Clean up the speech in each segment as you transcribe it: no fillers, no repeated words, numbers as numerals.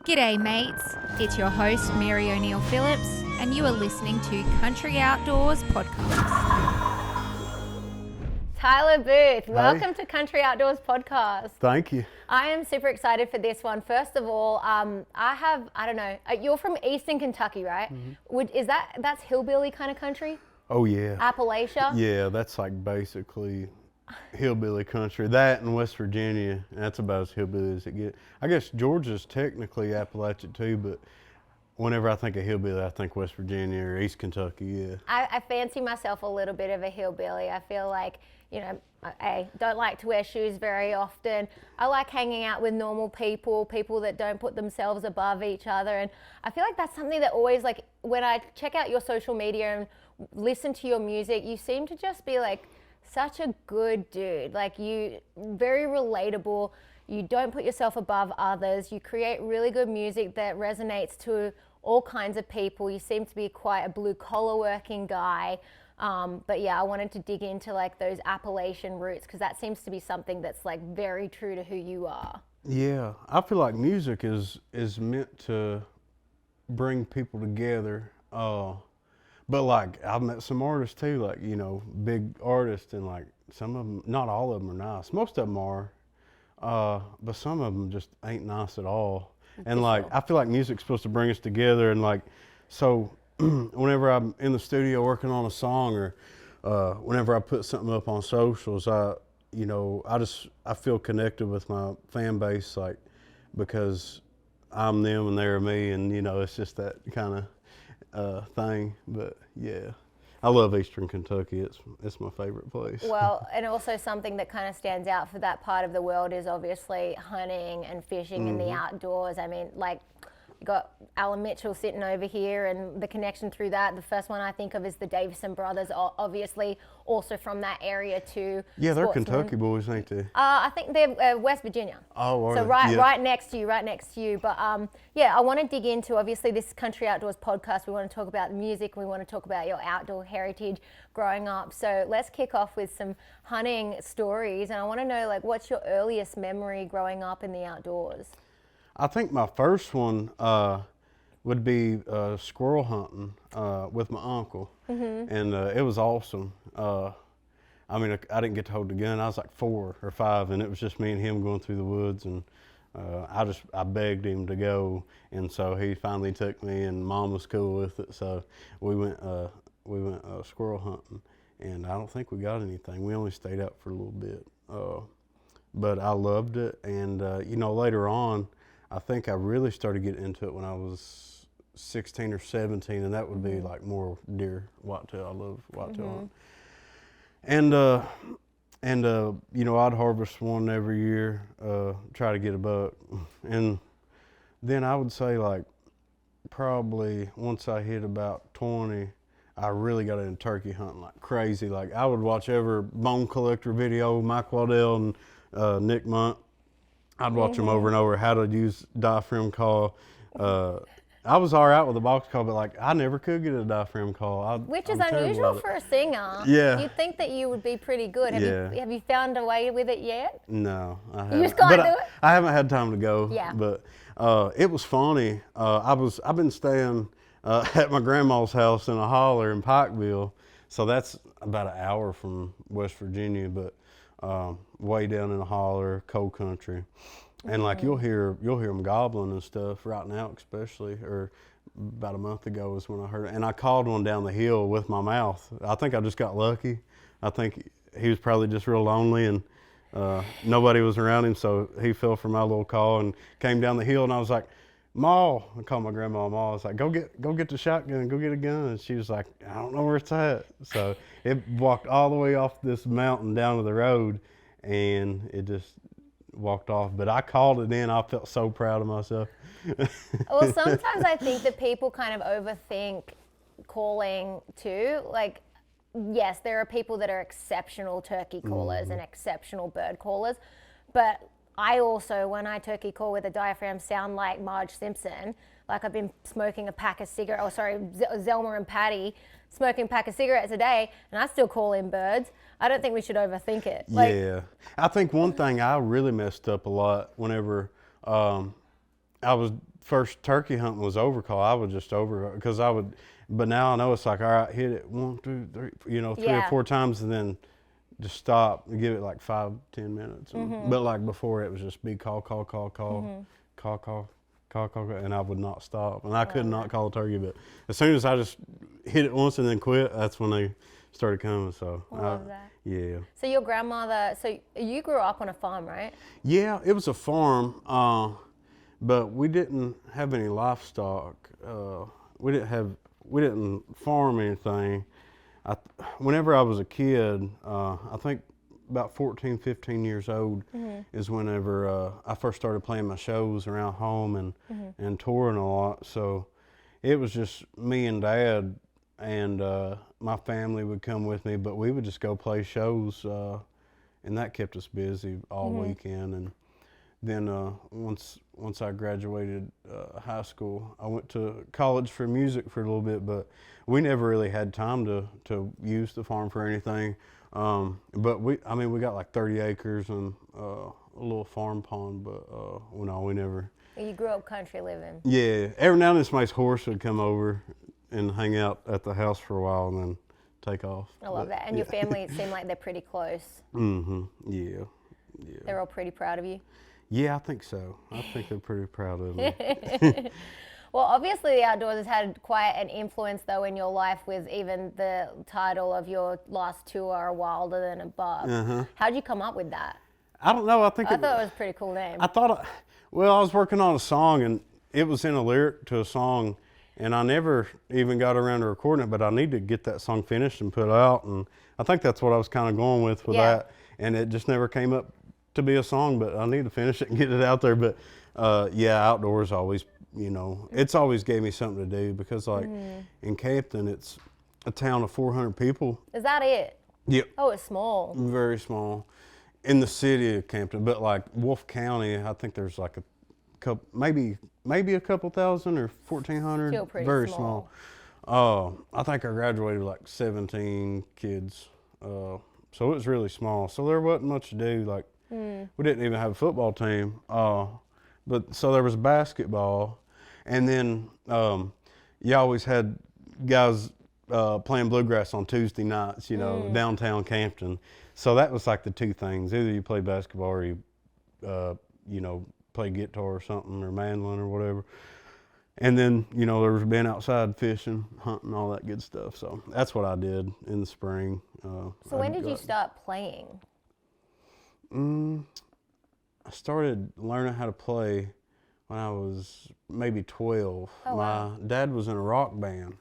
G'day mates, it's your host Mary O'Neill Phillips and you are listening to Country Outdoors Podcast. Tyler Booth, welcome to Country Outdoors Podcast. Thank you. I am super excited for this one. First of all, you're from Eastern Kentucky, right? Mm-hmm. That's hillbilly kind of country? Oh yeah. Appalachia? Yeah, that's like basically hillbilly country. That and West Virginia, that's about as hillbilly as it gets. I guess Georgia's technically Appalachia too, but whenever I think of hillbilly, I think West Virginia or East Kentucky, yeah. I fancy myself a little bit of a hillbilly. I feel like, you know, I don't like to wear shoes very often. I like hanging out with normal people that don't put themselves above each other. And I feel like that's something that always, like, when I check out your social media and listen to your music, you seem to just be like such a good dude. Like, you very relatable. You don't put yourself above others. You create really good music that resonates to all kinds of people. You seem to be quite a blue collar working guy. But yeah, I wanted to dig into like those Appalachian roots because that seems to be something that's like very true to who you are. Yeah, I feel like music is meant to bring people together. But like I've met some artists too, like, you know, big artists, and like some of them, not all of them are nice. Most of them are, but some of them just ain't nice at all. And like, I feel like music's supposed to bring us together, and like, so whenever I'm in the studio working on a song, or whenever I put something up on socials, I feel connected with my fan base, like, because I'm them and they're me, and you know, it's just that kind of thing. But yeah, I love Eastern Kentucky. It's my favorite place. Well, and also something that kind of stands out for that part of the world is obviously hunting and fishing in the outdoors. I mean, like, you got Alan Mitchell sitting over here and the connection through that. The first one I think of is the Davison brothers, obviously also from that area too. Yeah, they're Kentucky boys, ain't they? I think they're West Virginia. Oh, so right next to you. But yeah, I want to dig into, obviously, this Country Outdoors podcast. We want to talk about music. We want to talk about your outdoor heritage growing up. So let's kick off with some hunting stories. And I want to know, like, what's your earliest memory growing up in the outdoors? I think my first one would be squirrel hunting with my uncle, and it was awesome. I mean, I didn't get to hold the gun. I was like 4 or 5, and it was just me and him going through the woods, and I begged him to go, and so he finally took me, and Mom was cool with it. So we went squirrel hunting, and I don't think we got anything. We only stayed out for a little bit, but I loved it, and you know, later on, I think I really started getting into it when I was 16 or 17, and that would be like more deer, whitetail. I love whitetail hunting. And you know, I'd harvest one every year, try to get a buck. And then I would say, like, probably once I hit about 20, I really got into turkey hunting like crazy. Like, I would watch every bone collector video, Mike Waddell and Nick Munt. I'd watch them over and over, how to use diaphragm call. I was all right with the box call, but like, I never could get a diaphragm call. Which is unusual for a singer. Yeah. You'd think that you would be pretty good. Have you found a way with it yet? No, I haven't. You just can't do it? I haven't had time to go. Yeah. But it was funny. I've been staying at my grandma's house in a holler in Pikeville, so that's about an hour from West Virginia, but way down in the holler, cold country, and like you'll hear them gobbling and stuff right now, especially, or about a month ago is when I heard it, and I called one down the hill with my mouth. I think I just got lucky. I think he was probably just real lonely, and nobody was around him, so he fell for my little call and came down the hill, and I was like, Ma, I called my grandma Ma. I was like, go get the shotgun, go get a gun. And she was like, I don't know where it's at. So it walked all the way off this mountain down to the road, and it just walked off. But I called it in. I felt so proud of myself. Well, sometimes I think that people kind of overthink calling too. Like, yes, there are people that are exceptional turkey callers and exceptional bird callers, but I also, when I turkey call with a diaphragm, sound like Marge Simpson. Like, I've been smoking a pack of cigarettes, Zelma and Patty smoking a pack of cigarettes a day, and I still call in birds. I don't think we should overthink it. Like, yeah. I think one thing I really messed up a lot whenever I was first turkey hunting was over call, I would just because I would. But now I know it's like, all right, hit it 1, 2, 3, you know, 3 or 4 times, and then just stop and give it like 5, 10 minutes. But like before, it was just be call, and I would not stop, and I could not call a turkey. But as soon as I just hit it once and then quit, that's when they started coming. So I love that. Yeah. So your grandmother, so you grew up on a farm, right? Yeah, it was a farm, but we didn't have any livestock. We didn't farm anything. Whenever I was a kid, I think about 14, 15 years old is whenever I first started playing my shows around home and touring a lot. So it was just me and Dad, and my family would come with me, but we would just go play shows, and that kept us busy all weekend. And then once I graduated high school, I went to college for music for a little bit, but we never really had time to use the farm for anything. But we got like 30 acres and a little farm pond, but no, we never. You grew up country living. Yeah, every now and then somebody's horse would come over and hang out at the house for a while and then take off. I love that. And your family, it seemed like they're pretty close. Yeah. They're all pretty proud of you. Yeah, I think so. I think they're pretty proud of me. Well, obviously the outdoors has had quite an influence though in your life, with even the title of your last tour, Wilder Than Above. How'd you come up with that? I don't know. I thought it was a pretty cool name. I was working on a song, and it was in a lyric to a song, and I never even got around to recording it, but I need to get that song finished and put out, and I think that's what I was kind of going with that, and it just never came up to be a song, but I need to finish it and get it out there. But outdoors always, it's always gave me something to do, because like in Campton, it's a town of 400 people. Is that it? Yep. Oh, it's small. Very small. In the city of Campton, but like Wolfe County, I think there's like a couple, maybe a couple thousand or 1,400. Still pretty very small. I think I graduated with like 17 kids, so it was really small. So there wasn't much to do. Like we didn't even have a football team, but so there was basketball, and then you always had guys playing bluegrass on Tuesday nights, downtown Campton. So that was like the two things. Either you play basketball or you, play guitar or something, or mandolin or whatever. And then, there was being outside fishing, hunting, all that good stuff. So that's what I did in the spring. So when did you start playing? I started learning how to play when I was maybe 12. Oh, wow. My dad was in a rock band,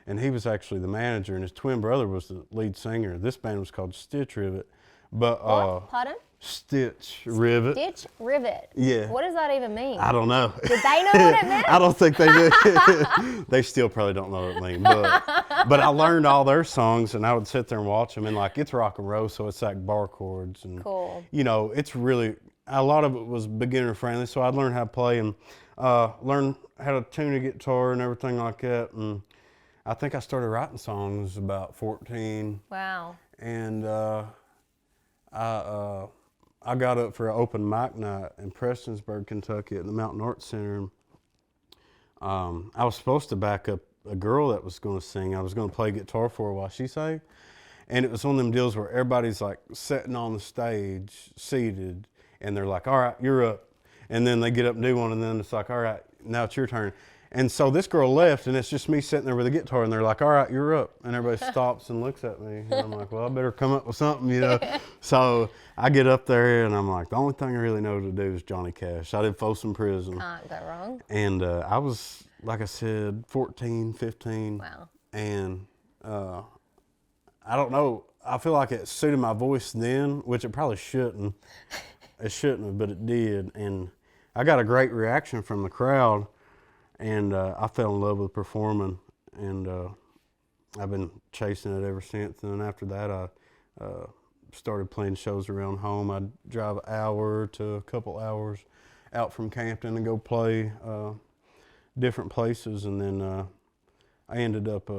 and he was actually the manager, and his twin brother was the lead singer. This band was called Stitch Rivet. But What? Pardon? Stitch Rivet. Stitch Rivet. Yeah. What does that even mean? I don't know. Did they know what it meant? I don't think they did. They still probably don't know what it means. But I learned all their songs, and I would sit there and watch them, and like it's rock and roll, so it's like bar chords, and Cool. It's really, a lot of it was beginner friendly. So I'd learn how to play and learn how to tune a guitar and everything like that. And I think I started writing songs about 14. Wow. And I got up for an open mic night in Prestonsburg, Kentucky at the Mountain Arts Center. I was supposed to back up a girl that was going to sing. I was going to play guitar for her while she sang. And it was one of them deals where everybody's like sitting on the stage, seated, and they're like, all right, you're up. And then they get up and do one, and then it's like, all right, now it's your turn. And so this girl left, and it's just me sitting there with a guitar, and they're like, all right, you're up. And everybody stops and looks at me. And I'm like, well, I better come up with something, So I get up there, and I'm like, the only thing I really know to do is Johnny Cash. I did Folsom Prison. Can't go wrong. And I was, like I said, 14, 15. Wow. And I don't know. I feel like it suited my voice then, which it probably shouldn't. It shouldn't have, but it did. And I got a great reaction from the crowd. And I fell in love with performing, and I've been chasing it ever since. And then after that, I started playing shows around home. I'd drive an hour to a couple hours out from Campton and go play different places. And then I ended up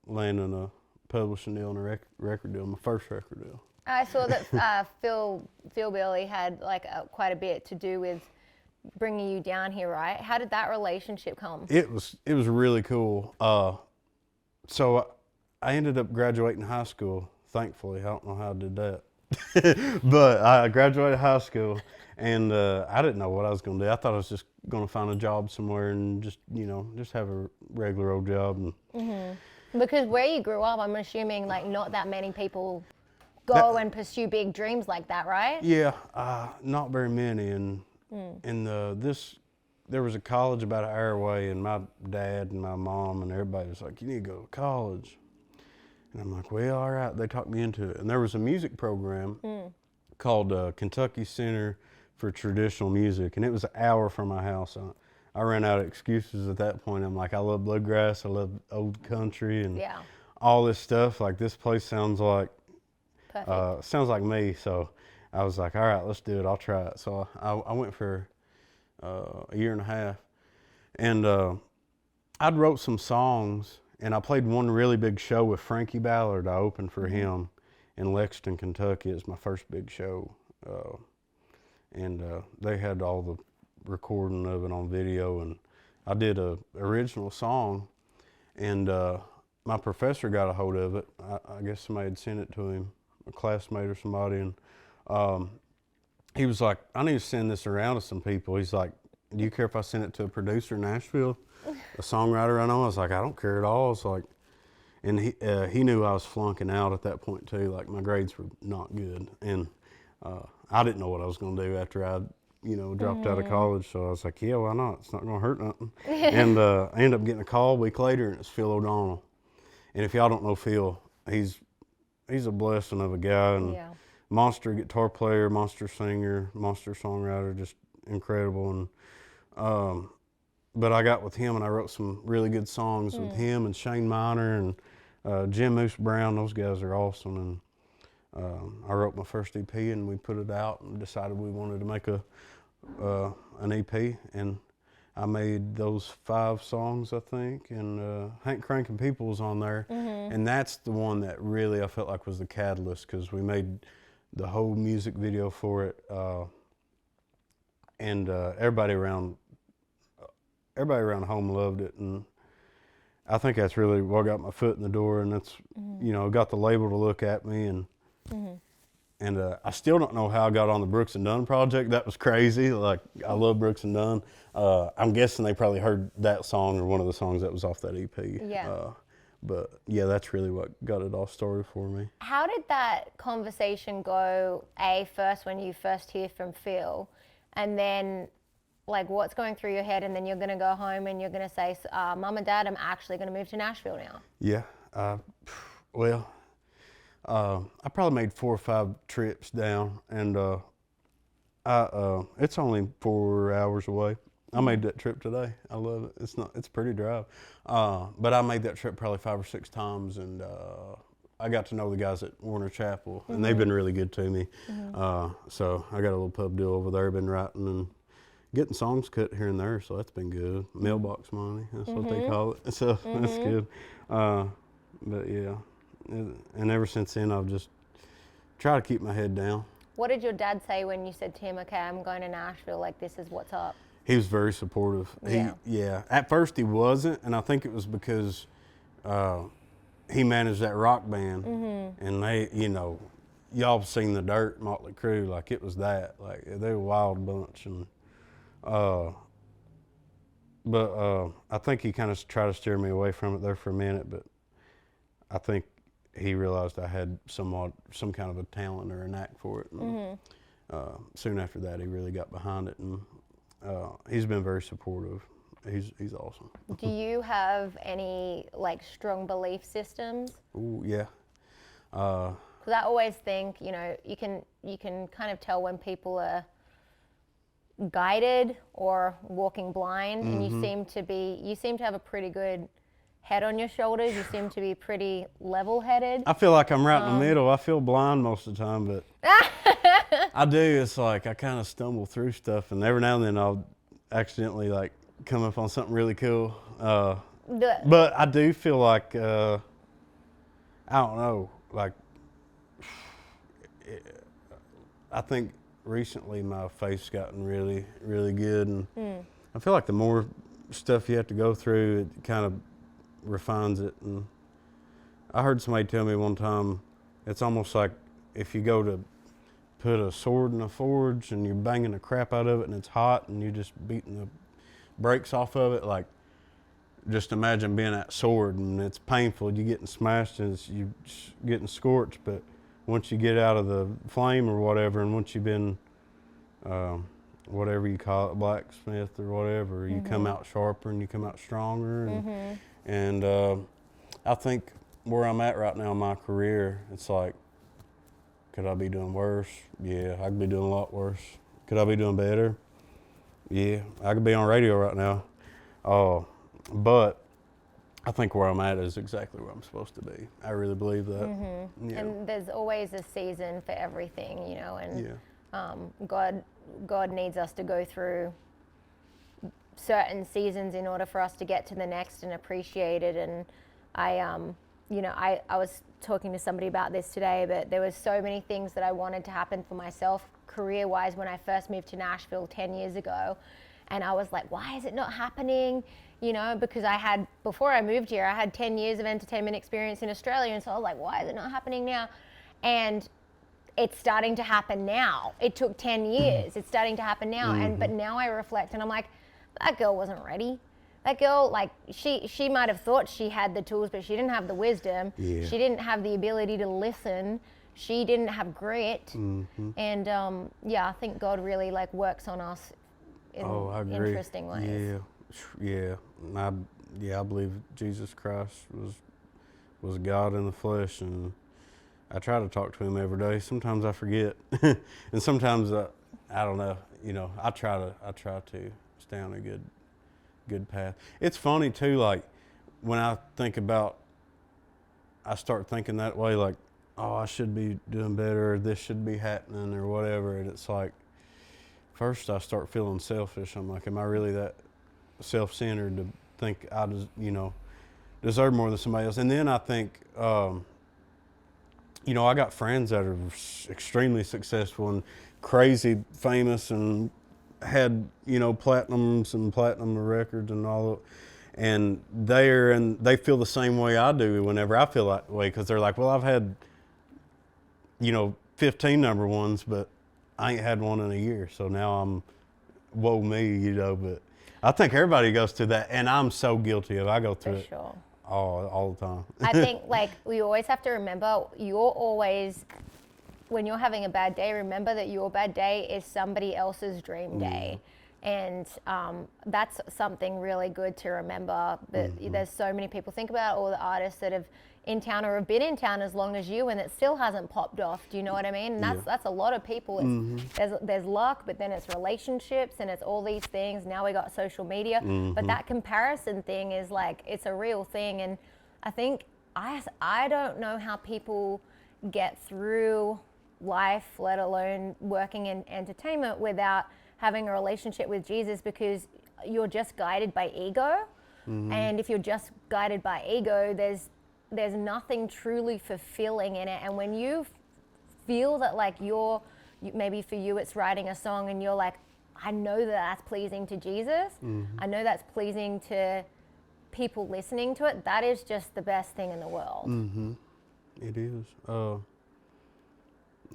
landing a publishing deal and a record deal, my first record deal. I saw that Phil Billy had like quite a bit to do with bringing you down here, right? How did that relationship come? It was really cool. So I ended up graduating high school. Thankfully, I don't know how I did that, but I graduated high school, and I didn't know what I was going to do. I thought I was just going to find a job somewhere and just have a regular old job. And Because where you grew up, I'm assuming like not that many people go and pursue big dreams like that, right? yeah, not very many. And there was a college about an hour away, and my dad and my mom and everybody was like, "You need to go to college." And I'm like, "Well, all right." They talked me into it. And there was a music program called Kentucky Center for Traditional Music, and it was an hour from my house. I ran out of excuses at that point. I'm like, I love bluegrass, I love old country, and all this stuff. Like, this place sounds like me. So I was like, all right, let's do it. I'll try it. So I went for a year and a half, and I'd wrote some songs, and I played one really big show with Frankie Ballard. I opened for him in Lexington, Kentucky. It was my first big show, and they had all the recording of it on video, and I did a original song, and my professor got a hold of it. I guess somebody had sent it to him, a classmate or somebody, and he was like, "I need to send this around to some people." He's like, "Do you care if I send it to a producer in Nashville, a songwriter I know?" I was like, "I don't care at all." It's like, and he knew I was flunking out at that point too. Like, my grades were not good, and I didn't know what I was going to do after I dropped out of college. So I was like, yeah, why not? It's not going to hurt nothing. And I ended up getting a call a week later, and it's Phil O'Donnell. And if y'all don't know Phil, he's a blessing of a guy, and monster guitar player, monster singer, monster songwriter, just incredible. And but I got with him, and I wrote some really good songs with him and Shane Miner and Jim Moose Brown. Those guys are awesome. And I wrote my first EP, and we put it out and decided we wanted to make an EP, and I made those 5 songs, I think, and Hank Crankin' People was on there, and that's the one that really I felt like was the catalyst, because we made the whole music video for it, and everybody around home loved it, and I think that's really what got my foot in the door, and that's got the label to look at me, and I still don't know how I got on the Brooks and Dunn project. That was crazy. Like, I love Brooks and Dunn. I'm guessing they probably heard that song or one of the songs that was off that EP. Yeah. But yeah, that's really what got it all started for me. How did that conversation go, first when you first hear from Phil, and then like what's going through your head, and then you're going to go home and you're going to say, Mom and Dad, I'm actually going to move to Nashville now? Yeah. Well, I probably made 4 or 5 trips down, and it's only 4 hours away. I made that trip today. I love it. It's a pretty drive. But I made that trip probably 5 or 6 times, and I got to know the guys at Warner Chapel, and they've been really good to me. So I got a little pub deal over there, been writing and getting songs cut here and there, so that's been good. Mailbox money, that's what they call it. So that's good. But yeah. And ever since then, I've just tried to keep my head down. What did your dad say when you said to him, okay, I'm going to Nashville, like this is what's up? He was very supportive. Yeah. At first he wasn't, and I think it was because he managed that rock band, and they, y'all seen The Dirt, Motley Crue, like it was that. Like, they were a wild bunch, and but I think he kind of tried to steer me away from it there for a minute, but I think he realized I had some kind of a talent or a knack for it. And, soon after that, he really got behind it, and he's been very supportive. He's awesome. Do you have any like strong belief systems? Ooh, yeah. Because I always think, you can kind of tell when people are guided or walking blind, and you seem to have a pretty good head on your shoulders. You seem to be pretty level-headed. I feel like I'm right in the middle. I feel blind most of the time, but I do. It's like I kind of stumble through stuff, and every now and then I'll accidentally like come up on something really cool. But I do feel like I don't know. Like, I think recently my faith's gotten really, really good, and I feel like the more stuff you have to go through, it kind of refines it. And I heard somebody tell me one time, it's almost like if you go to put a sword in a forge and you're banging the crap out of it and it's hot and you're just beating the brakes off of it, like, just imagine being that sword and it's painful, you're getting smashed and you're getting scorched, but once you get out of the flame or whatever, and once you've been, whatever you call it, blacksmith or whatever, you come out sharper and you come out stronger. And I think where I'm at right now in my career, it's like, could I be doing worse? Yeah, I could be doing a lot worse. Could I be doing better? Yeah, I could be on radio right now. But I think where I'm at is exactly where I'm supposed to be. I really believe that. Yeah. And there's always a season for everything, you know, and God needs us to go through certain seasons in order for us to get to the next and appreciate it. And I was talking to somebody about this today, but there was so many things that I wanted to happen for myself career-wise when I first moved to Nashville 10 years ago. And I was like, why is it not happening? You know, because before I moved here, I had 10 years of entertainment experience in Australia. And so I was like, why is it not happening now? And it's starting to happen now. It took 10 years. It's starting to happen now. But now I reflect and I'm like, that girl wasn't ready. That girl, like, she might have thought she had the tools, but she didn't have the wisdom. Yeah. She didn't have the ability to listen. She didn't have grit. And I think God really like works on us in interesting ways. Yeah. I believe Jesus Christ was God in the flesh, and I try to talk to him every day. Sometimes I forget, and sometimes I don't know. You know, I try to stay on a good path. It's funny too. Like when I start thinking that way. Like, oh, I should be doing better, or this should be happening, or whatever. And it's like, first I start feeling selfish. I'm like, am I really that self-centered to think I just, deserve more than somebody else? And then I think, I got friends that are extremely successful and crazy famous and had, platinums and platinum records and all, and they feel the same way I do whenever I feel that way, because they're like, well, I've had, 15 number ones, but I ain't had one in a year, so now I'm, woe me, but I think everybody goes through that, and I'm so guilty of it. I go through it all the time. I think, like, we always have to remember, when you're having a bad day, remember that your bad day is somebody else's dream day. And that's something really good to remember. But there's so many people, think about all the artists that have in town or have been in town as long as you, and it still hasn't popped off. Do you know what I mean? And that's a lot of people. There's luck, but then it's relationships and it's all these things. Now we got social media, but that comparison thing is like, it's a real thing. And I think I don't know how people get through life, let alone working in entertainment, without having a relationship with Jesus, because you're just guided by ego. And if you're just guided by ego, there's nothing truly fulfilling in it. And when you feel that, like, maybe for you it's writing a song and you're like, I know that that's pleasing to Jesus. I know that's pleasing to people listening to it. That is just the best thing in the world. It is.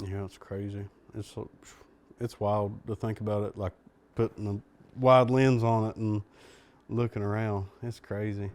It's crazy. It's wild to think about it, like putting a wide lens on it and looking around. It's crazy.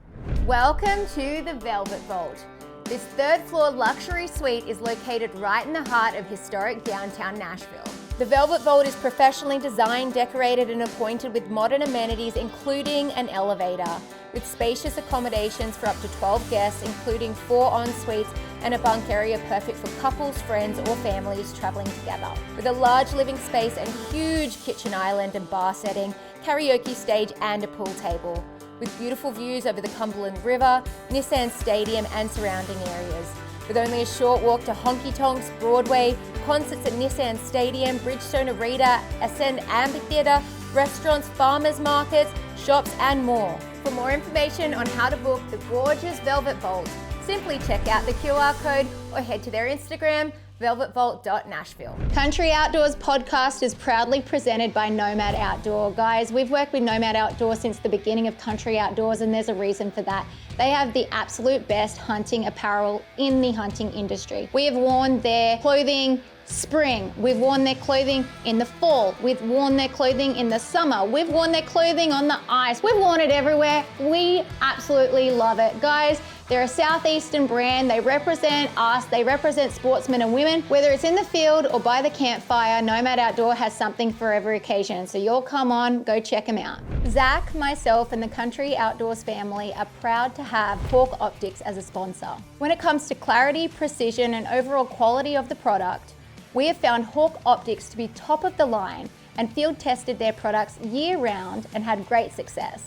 Welcome to the Velvet Vault. This third-floor luxury suite is located right in the heart of historic downtown Nashville. The Velvet Vault is professionally designed, decorated, and appointed with modern amenities, including an elevator, with spacious accommodations for up to 12 guests, including 4 en-suites and a bunk area perfect for couples, friends, or families traveling together. With a large living space and huge kitchen island and bar setting, karaoke stage, and a pool table. With beautiful views over the Cumberland River, Nissan Stadium, and surrounding areas. With only a short walk to Honky Tonks, Broadway, concerts at Nissan Stadium, Bridgestone Arena, Ascend Amphitheatre, restaurants, farmers markets, shops, and more. For more information on how to book the gorgeous Velvet Vault, simply check out the QR code or head to their Instagram, velvetvault.nashville. Country Outdoors podcast is proudly presented by Nomad Outdoor. Guys, we've worked with Nomad Outdoor since the beginning of Country Outdoors, and there's a reason for that. They have the absolute best hunting apparel in the hunting industry. We have worn their clothing spring, we've worn their clothing in the fall, we've worn their clothing in the summer, we've worn their clothing on the ice, we've worn it everywhere. We absolutely love it. Guys, they're a Southeastern brand. They represent us, they represent sportsmen and women. Whether it's in the field or by the campfire, Nomad Outdoor has something for every occasion. So you'll come on, go check them out. Zach, myself, and the Country Outdoors family are proud to have Hawk Optics as a sponsor. When it comes to clarity, precision, and overall quality of the product, we have found Hawk Optics to be top of the line and field tested their products year round and had great success.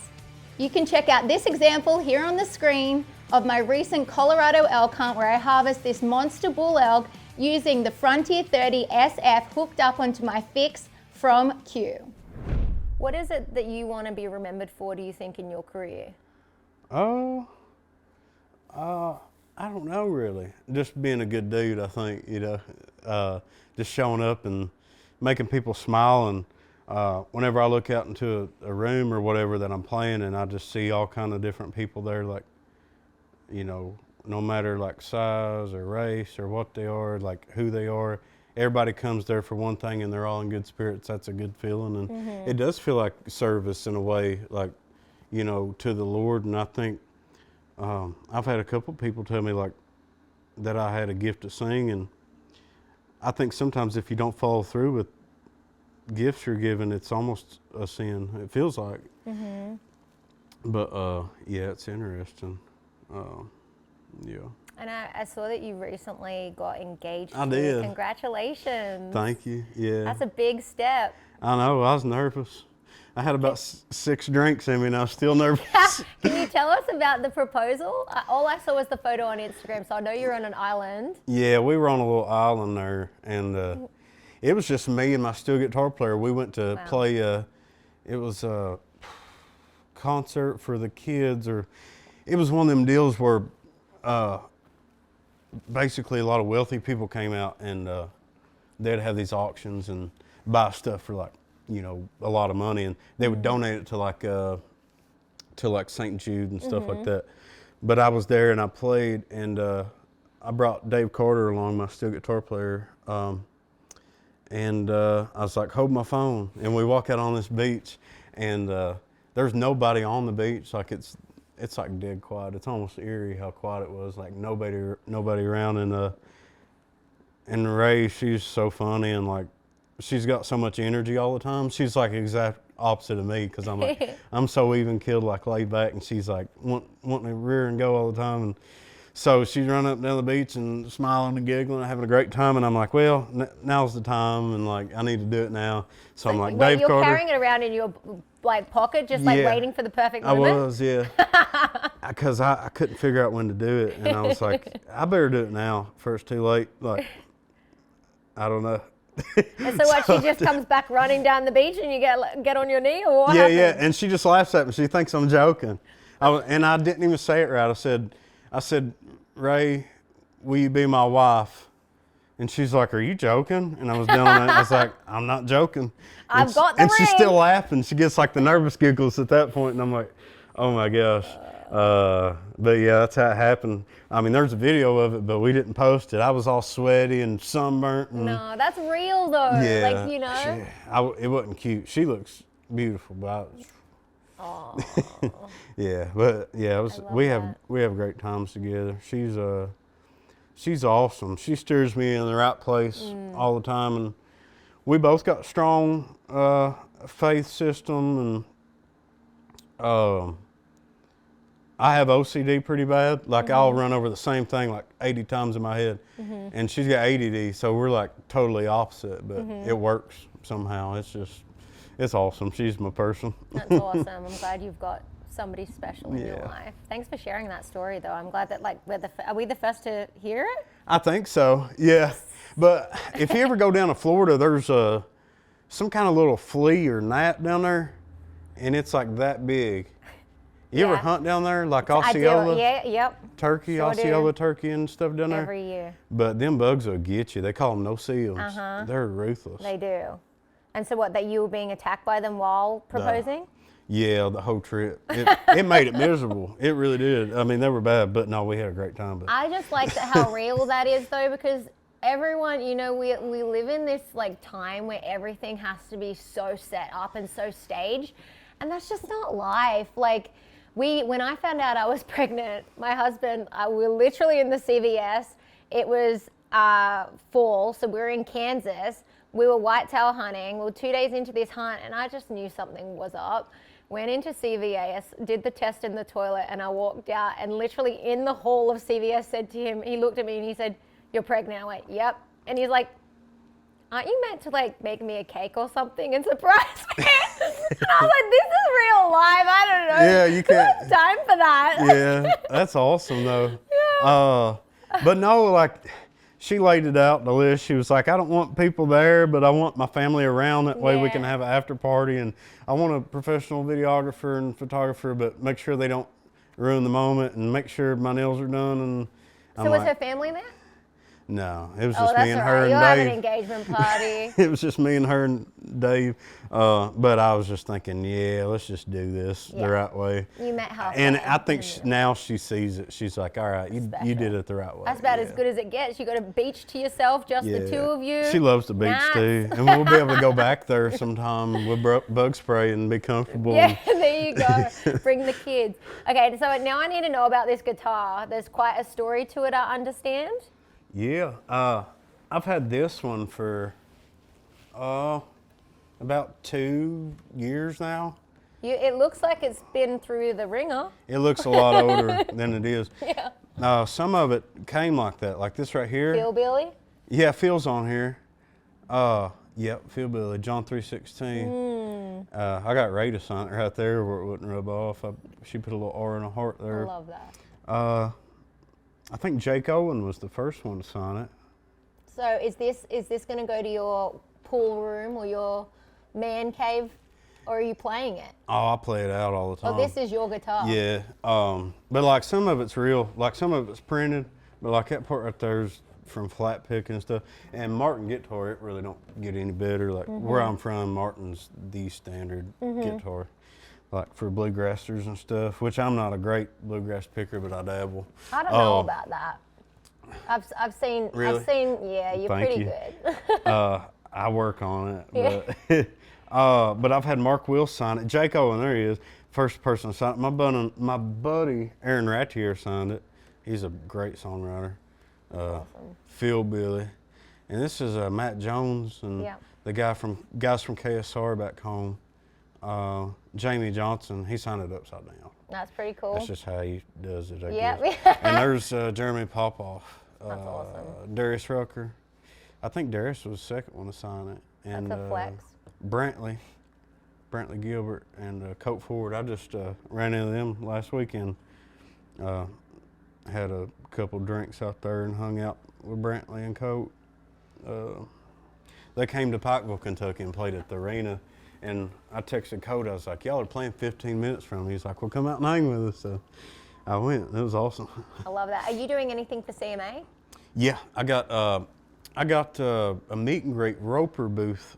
You can check out this example here on the screen of my recent Colorado elk hunt where I harvest this monster bull elk using the Frontier 30 SF hooked up onto my fix from Q. What is it that you want to be remembered for, do you think, in your career? I don't know really. Just being a good dude, I think, just showing up and making people smile. And whenever I look out into a room or whatever that I'm playing and I just see all kind of different people there, like, no matter like size or race or what they are, like who they are, everybody comes there for one thing and they're all in good spirits. That's a good feeling. And it does feel like service in a way, like, to the Lord. And I think, I've had a couple people tell me like that I had a gift to sing, and I think sometimes if you don't follow through with gifts you're given, it's almost a sin. It feels like. But yeah, it's interesting. Yeah. And I saw that you recently got engaged. I did. Congratulations. Thank you. Yeah. That's a big step. I know. I was nervous. I had about 6 drinks in me and I was still nervous. Can you tell us about the proposal? All I saw was the photo on Instagram, so I know you're on an island. Yeah, we were on a little island there, and it was just me and my steel guitar player. We went to play, it was a concert for the kids, or it was one of them deals where basically a lot of wealthy people came out and they'd have these auctions and buy stuff for like, a lot of money, and they would donate it to like St. Jude and stuff like that. But I was there and I played, and I brought Dave Carter along, my steel guitar player, and I was like, hold my phone, and we walk out on this beach, and there's nobody on the beach. Like it's like dead quiet. It's almost eerie how quiet it was. Like nobody around, and Ray, she's so funny, and like she's got so much energy all the time. She's like exact opposite of me, because I'm like I'm so even keeled, like laid back, and she's like wanting to rear and go all the time. And so she's running up and down the beach and smiling and giggling and having a great time. And I'm like, well, now's the time, and like I need to do it now. So I'm like, Dave you're Carter. Carrying it around in your like pocket, just like waiting for the perfect moment? I was, yeah. Because I couldn't figure out when to do it, and I was like, I better do it now before it's too late. Like, I don't know. And so what, she just comes back running down the beach and you get on your knee, or what happens? Yeah, and she just laughs at me. She thinks I'm joking. And I didn't even say it right. I said, Ray, will you be my wife? And she's like, are you joking? And I was down on it. I was like, I'm not joking. I've got the ring. And she's still laughing. She gets like the nervous giggles at that point, and I'm like, oh my gosh. But yeah, that's how it happened. I mean, there's a video of it, but we didn't post it. I was all sweaty and sunburnt. And no, that's real though. Yeah, like, it wasn't cute. She looks beautiful, but yeah, but yeah, we have great times together. She's awesome. She steers me in the right place all the time, and we both got strong faith system, and I have OCD pretty bad. Like I'll run over the same thing like 80 times in my head, and she's got ADD, so we're like totally opposite, but it works somehow. It's awesome. She's my person. That's awesome. I'm glad you've got somebody special in your life. Thanks for sharing that story, though. I'm glad that are we the first to hear it? I think so. Yeah, but if you ever go down to Florida, there's some kind of little flea or gnat down there, and it's like that big. You ever hunt down there, like I Osceola? do. Yeah, yep. Turkey, Sure Osceola do. turkey and stuff down there? Every year. But them bugs will get you. They call them no-see-ums. Uh-huh. They're ruthless. They do. And so what, that you were being attacked by them while proposing? Yeah, the whole trip. It made it miserable. It really did. I mean, they were bad, but no, we had a great time. But I just like how real that is, though, because everyone, you know, we live in this like time where everything has to be so set up and so staged, and that's just not life. Like when I found out I was pregnant, my husband, we were literally in the CVS. It was fall, so we were in Kansas. We were whitetail hunting. We were 2 days into this hunt, and I just knew something was up. Went into CVS, did the test in the toilet, and I walked out, and literally in the hall of CVS said to him, he looked at me and he said, "You're pregnant." I went, "Yep." And he's like, "Aren't you meant to like make me a cake or something and surprise me?" And I was like, "This is real life. I don't know. Yeah, you can't. Who has time for that?" Yeah, that's awesome though. But no, like she laid it out the list. She was like, I don't want people there, but I want my family around. That way we can have an after party. And I want a professional videographer and photographer, but make sure they don't ruin the moment and make sure my nails are done. And So was her family there? No, it was Oh, just that's me and all her right. and You'll have an Dave. engagement party. It was just me and her and Dave. But I was just thinking, yeah, let's just do this the right way. You met halfway. And I think now she sees it. She's like, all right, you did it the right way. That's about as good as it gets. You got a beach to yourself, just the two of you. She loves the beach too. And we'll be able to go back there sometime with bug spray and be comfortable. Yeah, there you go. Bring the kids. Okay, so now I need to know about this guitar. There's quite a story to it, I understand. Yeah. I've had this one for about 2 years now. It looks like it's been through the ringer. It looks a lot older than it is. Yeah. Some of it came like that, like this right here. Hillbilly? Yeah, Phil's on here. Yep, Philbilly, John 3:16. I got Ray to sign it right there where it wouldn't rub off. She put a little R and a heart there. I love that. I think Jake Owen was the first one to sign it. So is this going to go to your pool room or your man cave, or are you playing it? Oh, I play it out all the time. Oh, this is your guitar. Yeah, but like some of it's real, like some of it's printed, but like that part right there's from flat pick and stuff. And Martin guitar, it really don't get any better. Like where I'm from, Martin's the standard guitar. Like for bluegrassers and stuff, which I'm not a great bluegrass picker, but I dabble. I don't know about that. I've seen. Really? I've seen. Yeah, you're Thank pretty you. good. I work on it, but I've had Mark Will sign it. Jake Owen, there he is, first person to sign it. My buddy Aaron Rattier signed it. He's a great songwriter. Awesome. Philbilly, and this is Matt Jones and the guys from KSR back home. Jamie Johnson, he signed it upside down. That's pretty cool. That's just how he does it, I Yep. guess. And there's Jeremy Popoff. That's awesome. Darius Rucker. I think Darius was the second one to sign it. And That's a flex. Brantley Gilbert and Colt Ford. I just ran into them last weekend. Had a couple drinks out there and hung out with Brantley and Colt. They came to Pikeville, Kentucky and played at the arena. And I texted Colt, I was like, y'all are playing 15 minutes from me. He's like, well, come out and hang with us. So I went. It was awesome. I love that. Are you doing anything for CMA? Yeah, I got a meet and greet Roper booth,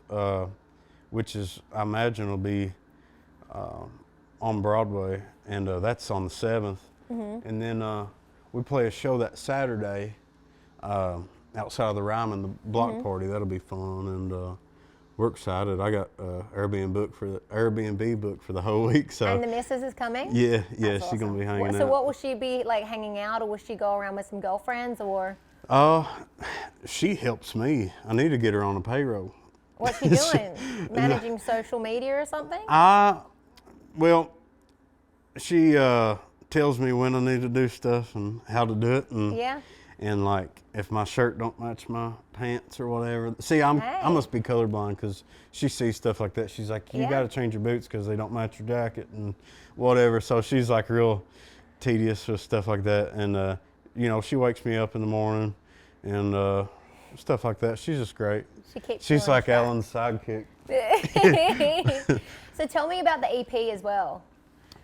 which is, I imagine will be on Broadway, and that's on the 7th. And then we play a show that Saturday outside of the Ryman, the block party. That'll be fun, and we're excited. I got Airbnb booked for the whole week. So. And the missus is coming? Yeah, That's she's gonna be hanging out. So what will she be like, hanging out, or will she go around with some girlfriends, or? She helps me. I need to get her on a payroll. What's she doing? Managing social media or something? Well, she tells me when I need to do stuff and how to do it, and and like if my shirt don't match my pants or whatever. See, I must be colorblind because she sees stuff like that. She's like, you got to change your boots because they don't match your jacket and whatever. So she's like real tedious with stuff like that, and you know, she wakes me up in the morning and stuff like that. She's just great. She's like Alan's sidekick. So tell me about the EP as well.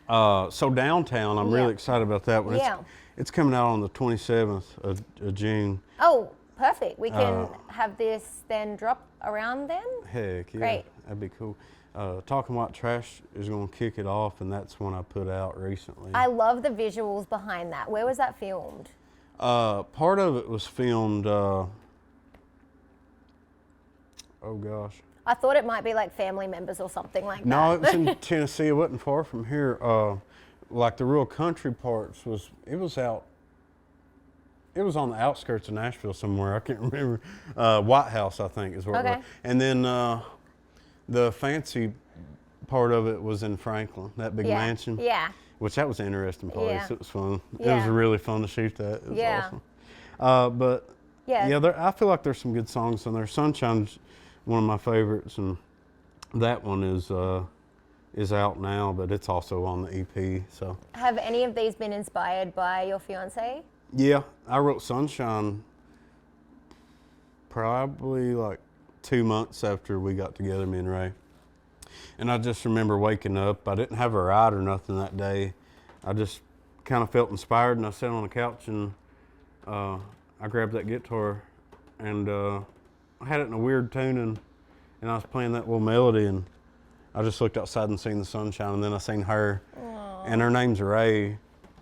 So downtown, I'm really excited about that one. Yeah. It's coming out on the 27th of June. Oh, perfect. We can have this then drop around then? Heck yeah. Great. That'd be cool. Talking White Trash is going to kick it off, and that's one I put out recently. I love the visuals behind that. Where was that filmed? Part of it was filmed, oh gosh. I thought it might be like family members or something like that. No, it was in Tennessee. It wasn't far from here. Like the real country parts it was on the outskirts of Nashville somewhere. I can't remember. White House, I think, is where it was. And then the fancy part of it was in Franklin, that big mansion. Yeah. Which that was an interesting place. Yeah. It was fun. Yeah. It was really fun to shoot that. It was awesome. But Yeah. I feel like there's some good songs on there. Sunshine's one of my favorites, and that one is out now, but it's also on the EP. So Have any of these been inspired by your fiance? yeah, I wrote Sunshine probably like 2 months after we got together, me and Ray. And I just remember waking up. I didn't have a ride or nothing that day. I just kind of felt inspired, and I sat on the couch and I grabbed that guitar and I had it in a weird tuning, and I was playing that little melody, and I just looked outside and seen the sunshine, and then I seen her. Aww. And her name's Ray.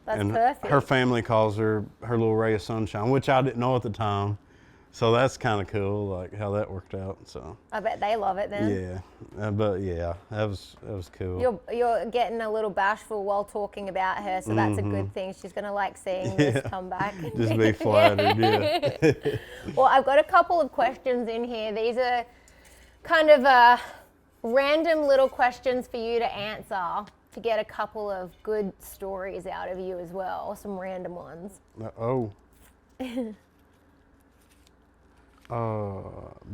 That's and perfect. Her family calls her little ray of sunshine, which I didn't know at the time. So that's kind of cool, like how that worked out. So I bet they love it then. yeah, but yeah, that was cool. You're getting a little bashful while talking about her, so that's a good thing. She's gonna like seeing this come back. Just be flattered, yeah. Well, I've got a couple of questions in here. These are kind of random little questions for you to answer to get a couple of good stories out of you as well, some random ones.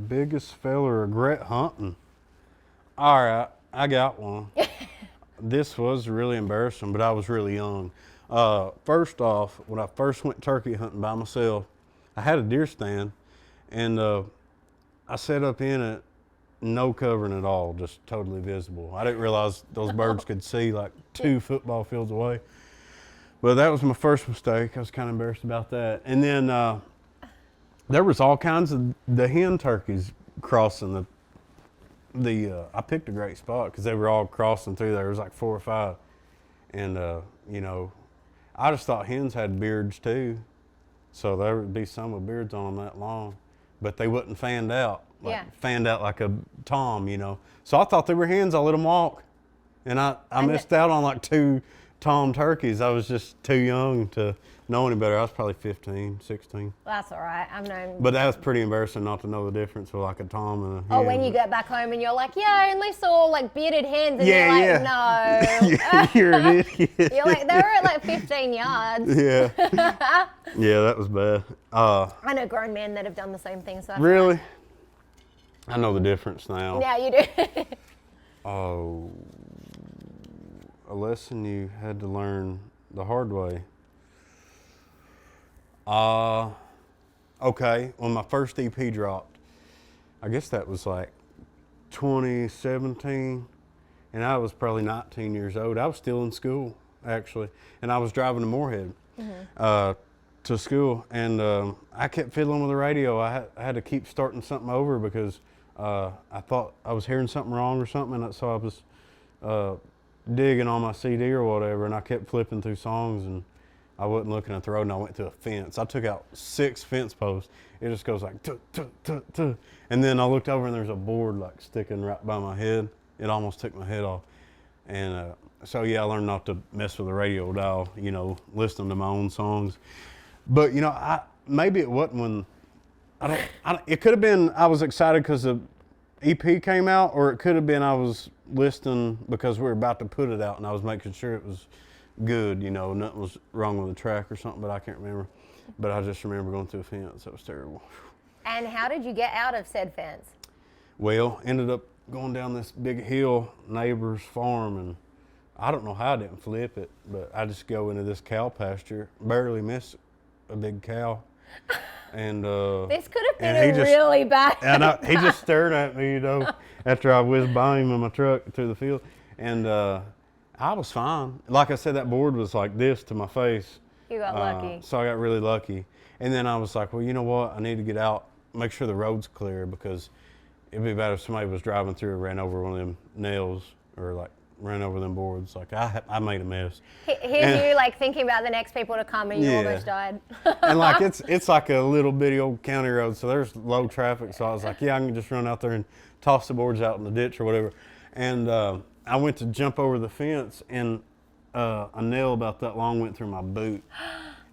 Biggest failure, regret hunting. All right, I got one. This was really embarrassing, but I was really young. First off, when I first went turkey hunting by myself, I had a deer stand, and I set up in it, no covering at all, just totally visible. I didn't realize those birds could see like 2 football fields away. But that was my first mistake. I was kind of embarrassed about that. And then there was all kinds of the hen turkeys crossing I picked a great spot because they were all crossing through there. There was like 4 or 5. And, you know, I just thought hens had beards too. So there would be some with beards on them that long, but they wouldn't fanned out. Fanned out like a tom, you know. So I thought they were hens. I let them walk. And I missed out on like 2 tom turkeys. I was just too young to know any better. I was probably 15, 16. That's all right. I've known. But that was pretty embarrassing not to know the difference with like a tom and a hen. Oh, when you get back home and you're like, yeah, I only saw like bearded hens, and you're like, no. You're an idiot. You're like, they were at like 15 yards. Yeah. Yeah, that was bad. I know grown men that have done the same thing. So really? I know the difference now. Yeah, you do. Oh, a lesson you had to learn the hard way. Okay, when my first EP dropped, I guess that was like 2017, and I was probably 19 years old. I was still in school, actually, and I was driving to Moorhead to school, and I kept fiddling with the radio. I had to keep starting something over because I thought I was hearing something wrong or something, and so I was digging on my CD or whatever, and I kept flipping through songs, and I wasn't looking at the road, and I went to a fence. I took out 6 fence posts. It just goes like, tuh, tuh, tuh, tuh. And then I looked over, and there's a board like sticking right by my head. It almost took my head off. And so, yeah, I learned not to mess with the radio dial, you know, listening to my own songs. But, you know, maybe it wasn't when, it could have been I was excited because the EP came out, or it could have been I was listening because we were about to put it out, and I was making sure it was good, you know, nothing was wrong with the track or something, but I can't remember. But I just remember going through a fence. That was terrible. And how did you get out of said fence? Well, ended up going down this big hill, neighbor's farm, and I don't know how I didn't flip it, but I just go into this cow pasture, barely miss a big cow. And this could have been really bad. And he just stared at me, you know, after I whizzed by him in my truck through the field. And I was fine. Like I said, that board was like this to my face. You got lucky. So I got really lucky. And then I was like, well, you know what? I need to get out, make sure the road's clear, because it'd be bad if somebody was driving through and ran over one of them nails or like ran over them boards. Like I made a mess. Here's you like thinking about the next people to come and you almost died. And like it's like a little bitty old county road, so there's low traffic. So I was like, yeah, I can just run out there and toss the boards out in the ditch or whatever. And I went to jump over the fence, and a nail about that long went through my boot.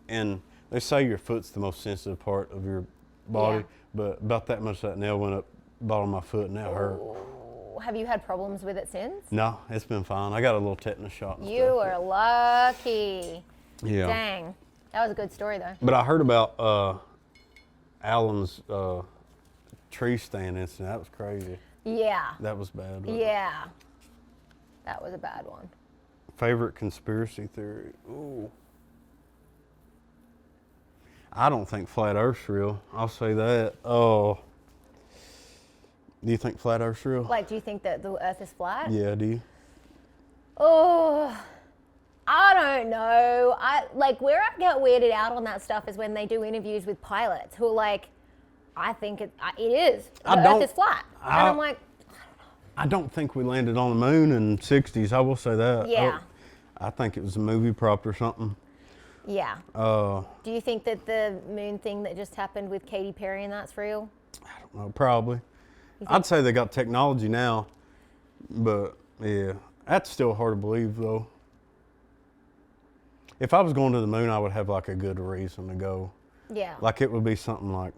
And they say your foot's the most sensitive part of your body, but about that much that nail went up the bottom of my foot, and that hurt. Have you had problems with it since? No, it's been fine. I got a little tetanus shot. You are lucky. Yeah. Dang. That was a good story, though. But I heard about Alan's tree stand incident. That was crazy. Yeah. That was bad. wasn't it? Yeah. That was a bad one. Favorite conspiracy theory? Ooh. I don't think flat Earth's real. I'll say that. Oh. Do you think flat Earth's real? Like, do you think that the Earth is flat? Yeah, do you? Oh, I don't know. Where I get weirded out on that stuff is when they do interviews with pilots who are like, I think it is. The Earth is flat. And I'm like, I don't think we landed on the moon in the 60s. I will say that. Yeah. I think it was a movie prop or something. yeah. Do you think that the moon thing that just happened with Katy Perry and that's real? I don't know, probably. I'd say they got technology now, but yeah, that's still hard to believe though. If I was going to the moon, I would have like a good reason to go. Yeah. Like it would be something like,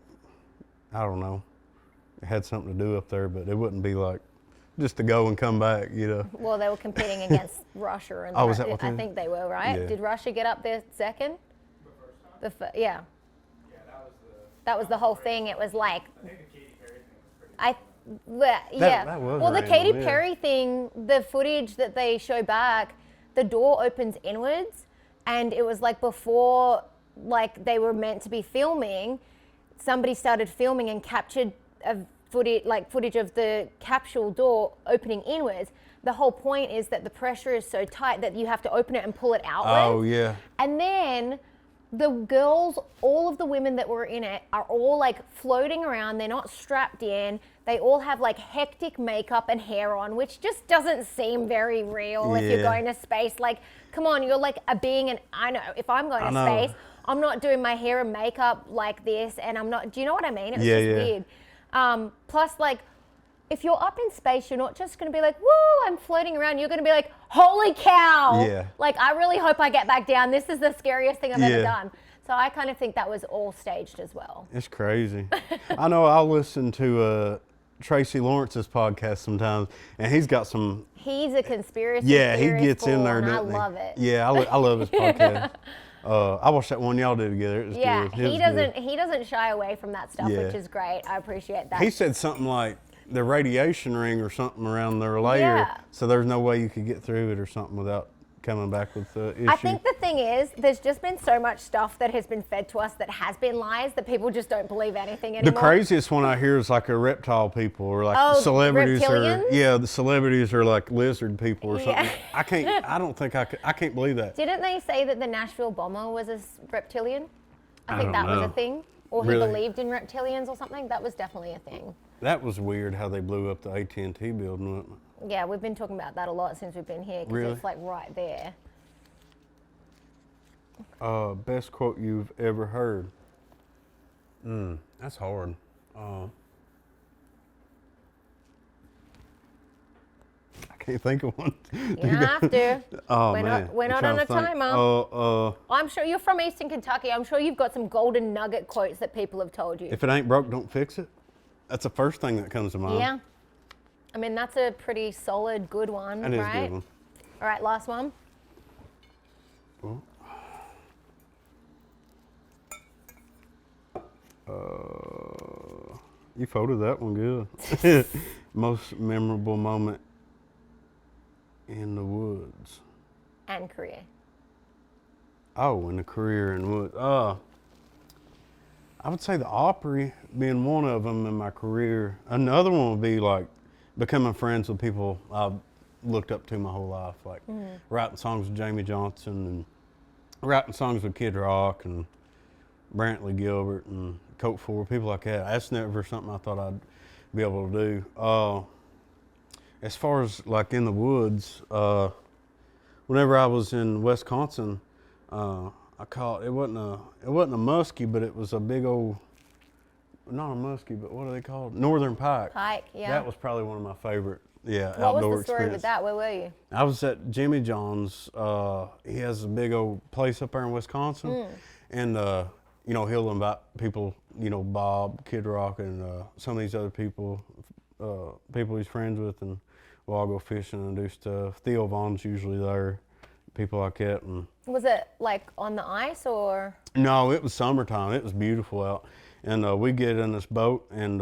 I don't know, it had something to do up there, but it wouldn't be like just to go and come back, you know. Well, they were competing against Russia, and was that what I they- think they were, right? Yeah. Did Russia get up there second? The first time? Yeah. Yeah, That was the whole thing. It was like, I think the Katy Perry thing was pretty yeah. that was Well, the random, Katy yeah. Perry thing, the footage that they show back, the door opens inwards, and it was like before, like they were meant to be filming. Somebody started filming and captured footage of the capsule door opening inwards. The whole point is that the pressure is so tight that you have to open it and pull it outwards. Oh yeah. And then the girls, all of the women that were in it are all like floating around. They're not strapped in. They all have like hectic makeup and hair on, which just doesn't seem very real if you're Yeah. going to space. Like, come on, you're like a being, and I know if I'm going I to know. space, I'm not doing my hair and makeup like this, and I'm not, do you know what I mean? It was Yeah, just yeah. weird. Plus, like, if you're up in space, you're not just going to be like, woo, I'm floating around. You're going to be like, holy cow. Yeah. Like, I really hope I get back down. This is the scariest thing I've ever Yeah. done. So I kind of think that was all staged as well. It's crazy. I know I'll listen to Tracy Lawrence's podcast sometimes, and he's got some. He's a conspiracy Yeah, he theorist gets in there, and I doesn't he? love it. Yeah, I love his podcast. I watched that one y'all did together. It was Yeah, good. It was he doesn't shy away from that stuff, Yeah. which is great. I appreciate that. He said something like the radiation ring or something around their layer, Yeah. so there's no way you could get through it or something without coming back with the issue. I think the thing is, there's just been so much stuff that has been fed to us that has been lies that people just don't believe anything anymore. The craziest one I hear is like a reptile people or like Oh, celebrities reptilians? the celebrities are like lizard people or something. Yeah. I can't believe that. Didn't they say that the Nashville bomber was a reptilian? I think don't that was know. a thing. Or he Really? believed in reptilians or something. That was definitely a thing. That was weird how they blew up the AT&T building, wasn't it? Yeah, we've been talking about that a lot since we've been here because Really? it's like right there. Best quote you've ever heard? That's hard. I can't think of one. You don't have to. Oh, we're man. not, we're I'm not trying on a to think. timer. I'm sure you're from Eastern Kentucky. I'm sure you've got some golden nugget quotes that people have told you. If it ain't broke, don't fix it. That's the first thing that comes to mind. Yeah. I mean, that's a pretty solid, good one, That is right? a good one. All right, last one. Well, you folded that one good. Most memorable moment in the woods. And career. Oh, in the career in the woods. I would say the Opry being one of them in my career. Another one would be like becoming friends with people I've looked up to my whole life, like writing songs with Jamie Johnson and writing songs with Kid Rock and Brantley Gilbert and Coke Ford, people like that. That's never something I thought I'd be able to do. As far as like in the woods, whenever I was in Wisconsin, I caught, it wasn't a muskie, but it was a big old, not a muskie, but what are they called? Northern pike. Pike, yeah. That was probably one of my favorite, What outdoor was the story experience. with that? Where were you? I was at Jimmy John's. He has a big old place up there in Wisconsin, and you know, he'll invite people, you know, Bob, Kid Rock, and some of these other people, people he's friends with, and we'll all go fishing and do stuff. Theo Vaughn's usually there, people like that. And Was it like on the ice or? no, it was summertime. It was beautiful out, and we get in this boat, and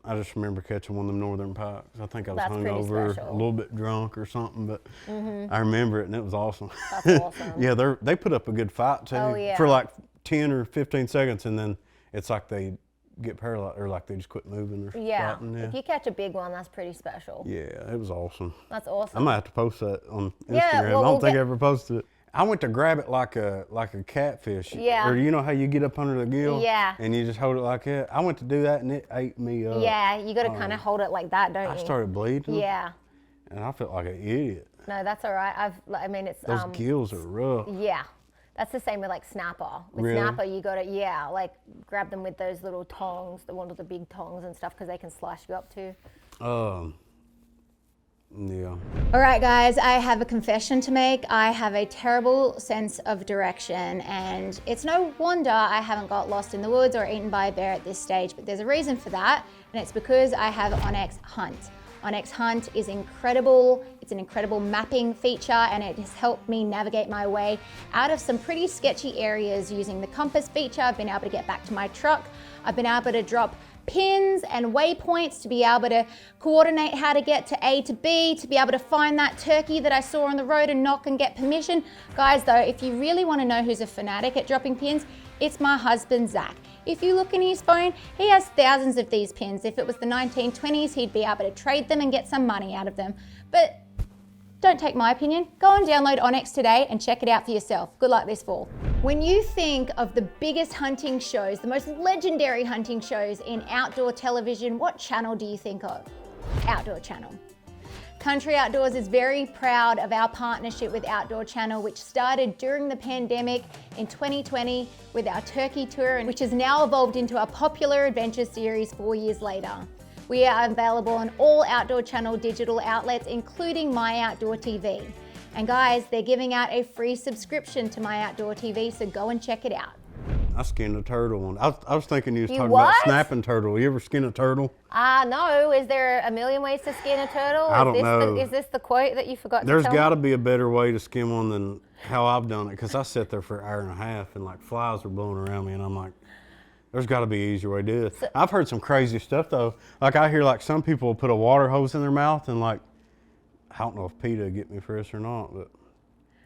I just remember catching one of them northern pikes. I think I was That's pretty hungover, special. a little bit drunk or something, but I remember it, and it was awesome. That's awesome. Yeah, they put up a good fight too, Oh, yeah. for like 10 or 15 seconds, and then it's like they get paralyzed, or like they just quit moving or Yeah. fighting. If you catch a big one, that's pretty special. Yeah, it was awesome. That's I awesome. might have to post that on Instagram. Yeah, well, I don't we'll think get- I ever posted it. I went to grab it like a catfish. Yeah. Or you know how you get up under the gill? Yeah. And you just hold it like that? I went to do that and it ate me up. Yeah, you got to kind of hold it like that, don't I you? started bleeding. Yeah. And I felt like an idiot. No, that's all right. I mean, it's Those gills are rough. yeah. That's the same with like snapper. With Really? snapper, you got to like grab them with those little tongs, the one with the big tongs and stuff, because they can slice you up too. Yeah. All right, guys, I have a confession to make. I have a terrible sense of direction, and it's no wonder I haven't got lost in the woods or eaten by a bear at this stage, but there's a reason for that, and it's because I have Onyx Hunt. Onyx Hunt is incredible. It's an incredible mapping feature, and it has helped me navigate my way out of some pretty sketchy areas using the compass feature. I've been able to get back to my truck. I've been able to drop pins and waypoints to be able to coordinate how to get to A to B, to be able to find that turkey that I saw on the road and knock and get permission. Guys, though, if you really want to know who's a fanatic at dropping pins, it's my husband, Zach. If you look in his phone, he has thousands of these pins. If it was the 1920s, he'd be able to trade them and get some money out of them. But don't take my opinion. Go and download Onyx today and check it out for yourself. Good luck this fall. When you think of the biggest hunting shows, the most legendary hunting shows in outdoor television, what channel do you think of? Outdoor Channel. Country Outdoors is very proud of our partnership with Outdoor Channel, which started during the pandemic in 2020 with our turkey tour, and which has now evolved into a popular adventure series 4 years later. We are available on all Outdoor Channel digital outlets, including My Outdoor TV. And guys, they're giving out a free subscription to My Outdoor TV, so go and check it out. I skinned a turtle one. I was thinking you was You talking what? about snapping turtle. You ever skin a turtle? No. Is there a million ways to skin a turtle? I don't know. Is this the quote that you forgot There's to tell got to me? be a better way to skin one than how I've done it, because I sat there for an hour and a half and like flies were blowing around me, and I'm like, there's got to be an easier way to do it. I've heard some crazy stuff though. Like I hear like some people will put a water hose in their mouth, and like, I don't know if PETA get me for this or not, but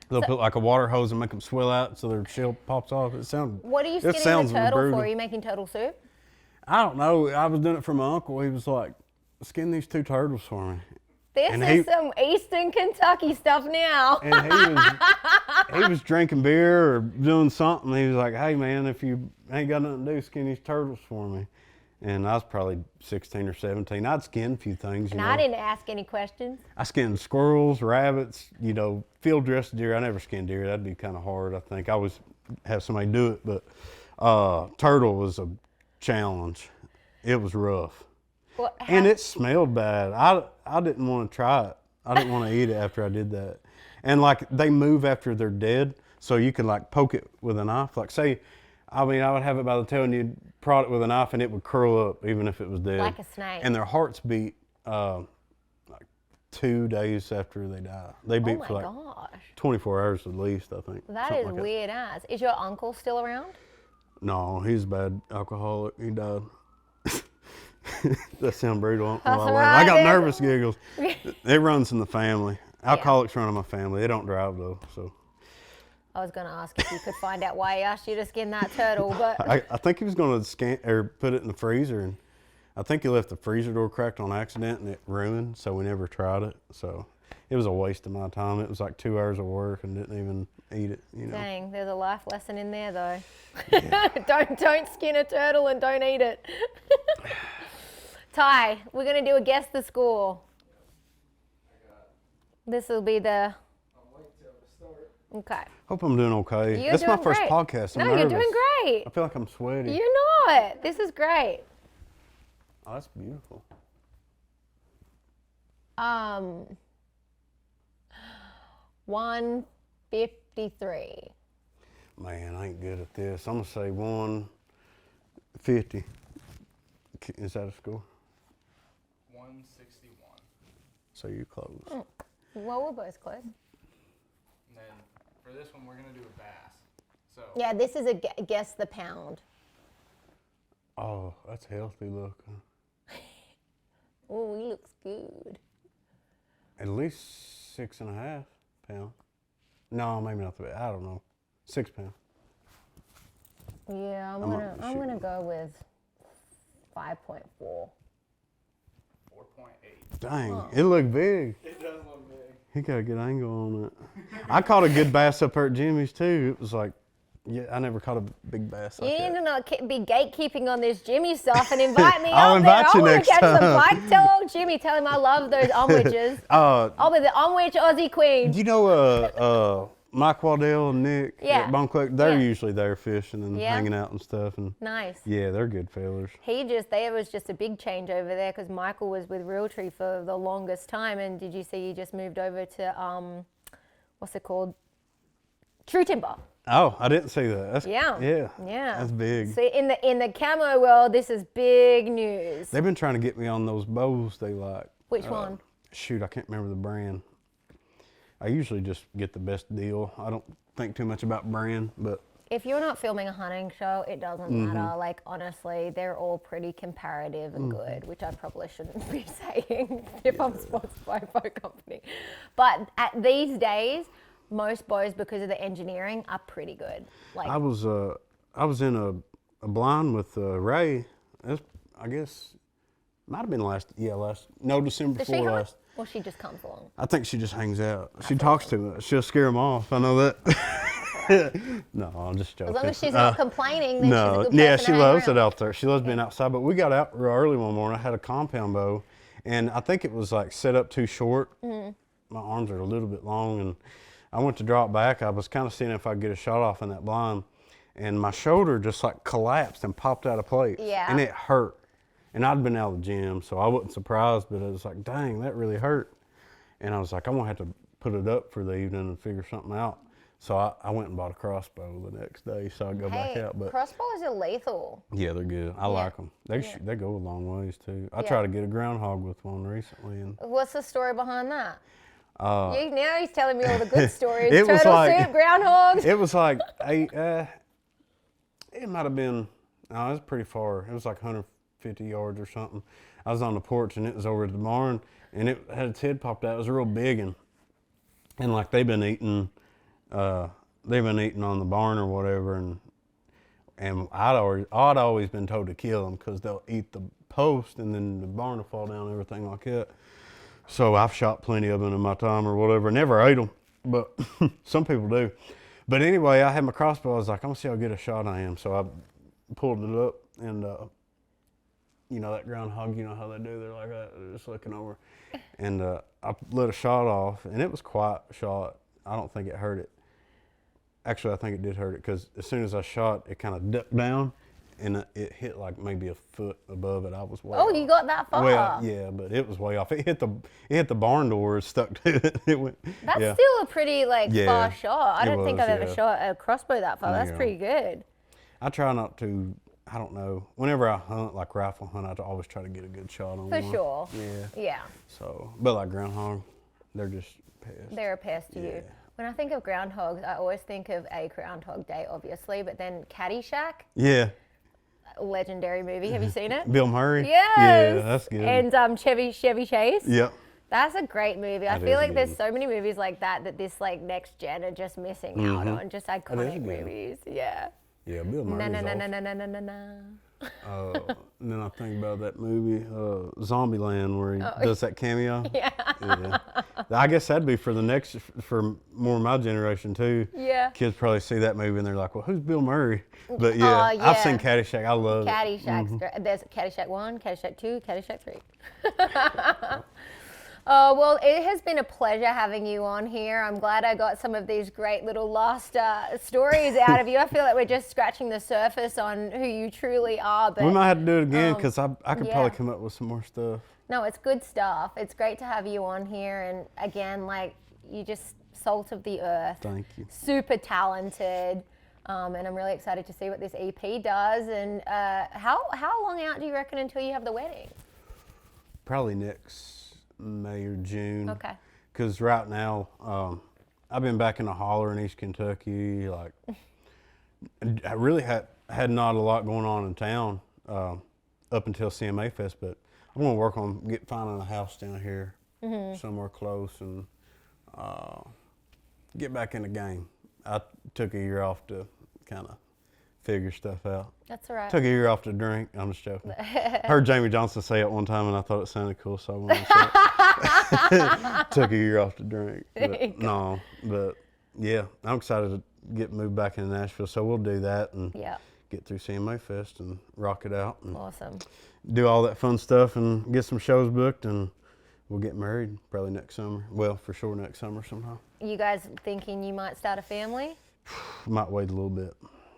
they'll put like a water hose and make them swell out so their shell pops off. It sounds. What are you it skinning sounds the turtle brutal. for? Are you making turtle soup? I don't know. I was doing it for my uncle. He was like, skin these 2 turtles for me. This And is he- some Eastern Kentucky stuff now. And he was drinking beer or doing something. He was like, hey man, if you ain't got nothing to do, skin these turtles for me. And I was probably 16 or 17. I'd skin a few things. And I didn't ask any questions. I skinned squirrels, rabbits, you know, field dressed deer. I never skinned deer. That'd be kind of hard, I think. I always have somebody do it, but turtle was a challenge. It was rough. Well, And it smelled bad. I didn't want to try it. I didn't want to eat it after I did that. And like they move after they're dead, so you can like poke it with a knife. Like say, I mean, I would have it by the tail and you'd prod it with a knife and it would curl up even if it was dead. Like a snake. And their hearts beat like 2 days after they die. They oh beat my for like gosh. 24 hours at least, I think. That Something is like weird as. Is your uncle still around? No, he's a bad alcoholic. He died. That sounds brutal. That's I right, got dude. nervous giggles. It runs in the family. Alcoholics run in my family. They don't drive though, so. I was going to ask if you could find out why he asked you to skin that turtle, but I think he was going to scan or put it in the freezer, and I think he left the freezer door cracked on accident and it ruined, so we never tried it. So it was a waste of my time. It was like 2 hours of work and didn't even eat it, you know. Dang, there's a life lesson in there though. Yeah. Don't skin a turtle and don't eat it. Ty, we're gonna do a guess the score. This will be the. Okay. Hope I'm doing okay. You're This is my doing first great. podcast. I'm No, you're nervous. doing great. I feel like I'm sweaty. You're not. This is great. Oh, that's beautiful. 153. Man, I ain't good at this. I'm gonna say 150. Is that a score? 161. So you close. Well, we're both close. And then for this one, we're gonna do a bass. So Yeah, this is a guess the pound. Oh, that's healthy looking. Oh, he looks good. At least 6.5 pounds. No, maybe not that. I don't know. 6 pounds. Yeah, I'm not gonna sure. go with 5.4. 4.8. Dang, it looked big. It does look big. He got a good angle on it. I caught a good bass up there at Jimmy's too. It was like, yeah, I never caught a big bass like You need that. to not be gatekeeping on this Jimmy stuff and invite me I'll up there. invite you I want next to catch some time. pike. Tell old Jimmy, tell him I love those omwiches. I'll be the omwich Aussie queen. You know, Mike Waddell and Nick Yeah. at Bone Collector, they're Yeah. usually there fishing and Yeah. hanging out and stuff. And Nice. yeah, they're good fellers. There was just a big change over there because Michael was with Realtree for the longest time. And did you see he just moved over to, what's it called? True Timber. Oh, I didn't see that. That's, Yeah. Yeah. Yeah. That's big. So in the camo world, this is big news. They've been trying to get me on those bows they like. Which one? Shoot, I can't remember the brand. I usually just get the best deal. I don't think too much about brand, but If you're not filming a hunting show, it doesn't Mm-hmm. matter. Like, honestly, they're all pretty comparative and good, which I probably shouldn't be saying if I'm sponsored by a bow company. But at these days, most bows, because of the engineering, are pretty good. Like, I was in a blind with Ray. That's, I guess, might have been December does she before hunt? last. Or she just comes along? I think she just hangs out. She talks too much. She'll scare them off. I know that. No, I'm just joking. As long as she's not complaining, then she's a No, good yeah, person she to hang loves around. it out there. She loves being outside. But we got out real early one morning. I had a compound bow, and I think it was like set up too short. Mm-hmm. My arms are a little bit long, and I went to draw it back. I was kind of seeing if I could get a shot off in that blind, and my shoulder just like collapsed and popped out of place. Yeah. And it hurt. And I'd been out of the gym, so I wasn't surprised, but it was like, dang, that really hurt. And I was like, I'm gonna have to put it up for the evening and figure something out. So I went and bought a crossbow the next day, so I'd go back Hey, out. But crossbows are lethal. yeah, they're good. I like them. They go a long ways too. I tried to get a groundhog with one recently, and What's the story behind that? Now he's telling me all the good stories. It was Turtle like- soup, groundhogs. it was like it might have been. No, it was pretty far. It was like 150 yards or something. I was on the porch and it was over at the barn, and it had its head popped out. It was real big, and like they've been eating on the barn or whatever, and I'd always been told to kill them because they'll eat the post and then the barn will fall down and everything like that. So I've shot plenty of them in my time or whatever. Never ate them, but some people do. But anyway, I had my crossbow. I was like, I'm gonna see how good a shot I am. So I pulled it up, and you know that groundhog, you know how they do. They're like that, they're just looking over. And I let a shot off, and it was quite a shot. I don't think it hurt it. Actually, I think it did hurt it because as soon as I shot, it kind of ducked down, and it hit like maybe a foot above it. I was way Oh, off. you got that far? Well, yeah, but it was way off. It hit the barn door, stuck to it. It went. That's yeah. still a pretty Yeah, far shot. I it don't think was, I've ever yeah. shot a crossbow that far. That's Yeah. pretty good. I try not to. I don't know. Whenever I hunt, like rifle hunt, I always try to get a good shot on For one. sure. Yeah. Yeah, So, but like groundhog, they're just pests. they're a pest to you. Yeah. When I think of groundhogs, I always think of A Groundhog Day, obviously, but then Caddyshack, Yeah. a legendary movie. Have you seen it? Bill Murray. Yes. Yeah, that's good. And Chevy Chase. Yep. That's a great movie. I That feel is like there's good. so many movies like that this like next gen are just missing out on. Just iconic good. movies. Yeah. Yeah, Bill Murray. Na na na na na na na na. And then I think about that movie, Zombieland, where he does that cameo. Yeah. Yeah. I guess that'd be for for more of my generation too. Yeah. Kids probably see that movie and they're like, well, who's Bill Murray? But yeah, Yeah. I've seen Caddyshack. I love it. Caddyshack's great. There's Caddyshack 1, Caddyshack 2, Caddyshack 3. Oh, well, it has been a pleasure having you on here. I'm glad I got some of these great little lost stories out of you. I feel like we're just scratching the surface on who you truly are. But We might have to do it again because I could yeah. probably come up with some more stuff. no, it's good stuff. It's great to have you on here. And again, like, you just salt of the earth. Thank you. Super talented. And I'm really excited to see what this EP does. And how long out do you reckon until you have the wedding? Probably next May or June. Okay. Because right now, I've been back in the holler in East Kentucky. Like, I really had not a lot going on in town up until CMA Fest, but I'm going to work on finding a house down here somewhere close and get back in the game. I took a year off to kind of figure stuff out. That's all right. Took a year off to drink. I'm just joking. Heard Jamie Johnson say it one time, and I thought it sounded cool, so I wanted to say it. Took a year off to drink. But, no, but yeah, I'm excited to get moved back into Nashville, so we'll do that and get through CMA Fest and rock it out. And Awesome. do all that fun stuff and get some shows booked, and we'll get married probably next summer. Well, for sure next summer sometime. You guys thinking you might start a family? Might wait a little bit.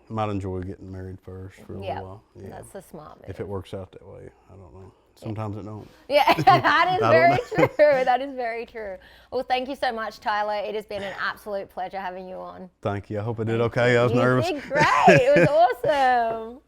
Might enjoy getting married first for a little while. Yeah, that's a smart move. if it works out that way, I don't know. Sometimes it don't. Yeah, that is very true. That is very true. Well, thank you so much, Tyler. It has been an absolute pleasure having you on. Thank you. I hope I did okay. I was You nervous. did great. It was awesome.